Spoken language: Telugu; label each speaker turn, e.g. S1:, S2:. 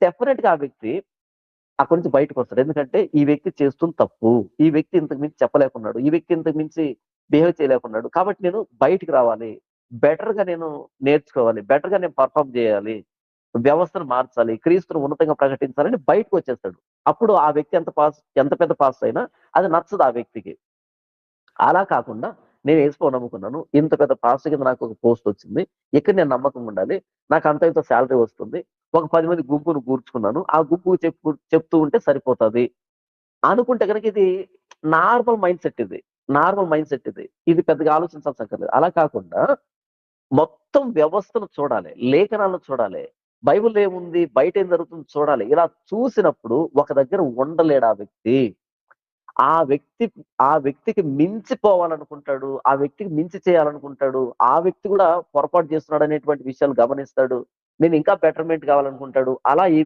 S1: డెఫినిట్ గా ఆ వ్యక్తి అక్కడి నుంచి బయటకొస్తాడు. ఎందుకంటే ఈ వ్యక్తి చేస్తుంది తప్పు. ఈ వ్యక్తి ఇంతకు మించి చెప్పలేకున్నాడు. ఈ వ్యక్తి ఇంతకు మించి బిహేవ్ చేయలేకున్నాడు. కాబట్టి నేను బయటికి రావాలి. బెటర్‌గా నేను నేర్చుకోవాలి. బెటర్‌గా నేను పెర్ఫార్మ్ చేయాలి. వ్యవస్థను మార్చాలి. క్రీస్తును ఉన్నతంగా ప్రకటించాలని బయటకొచ్చేస్తాడు. అప్పుడు ఆ వ్యక్తి ఎంత పెద్ద పాస్టర్ అయినా అది నచ్చదు ఆ వ్యక్తికి. అలా కాకుండా నేను యేసుప్రభువుని నమ్ముకున్నాను. ఇంత పెద్ద పాస్టర్ కింద నాకు ఒక పోస్ట్ వచ్చింది. ఇక్కడ నేను నమ్మకంగా ఉండాలి. నాకు అంతో ఇంతో సాలరీ వస్తుంది. ఒక 10 మంది గుంపును కూర్చుకున్నాను. ఆ గుంపుకు చెప్తూ ఉంటే సరిపోతది. అనుకుంటే గనక ఇది నార్మల్ మైండ్ సెట్ ఇది. నార్మల్ మైండ్ సెట్ ఇది. ఇది పెద్దగా ఆలోచించాల్సక్కర్లేదు. అలా కాకుండా మొత్తం వ్యవస్థను చూడాలి. లేఖనాలను చూడాలి. బైబిల్‌లో ఏముంది? బయట ఏం జరుగుతుందో చూడాలి. ఇలా చూసినప్పుడు ఒక దగ్గర ఉండలేడు ఆ వ్యక్తి. ఆ వ్యక్తి ఆ వ్యక్తికి మించిపోవాలనుకుంటాడు. ఆ వ్యక్తికి మించి చేయాలనుకుంటాడు. ఆ వ్యక్తి కూడా పొరపాటు చేస్తున్నాడనేటువంటి విషయాలు గమనిస్తాడు. నేను ఇంకా బెటర్‌మెంట్ కావాలనుకుంటాడు. అలా ఈ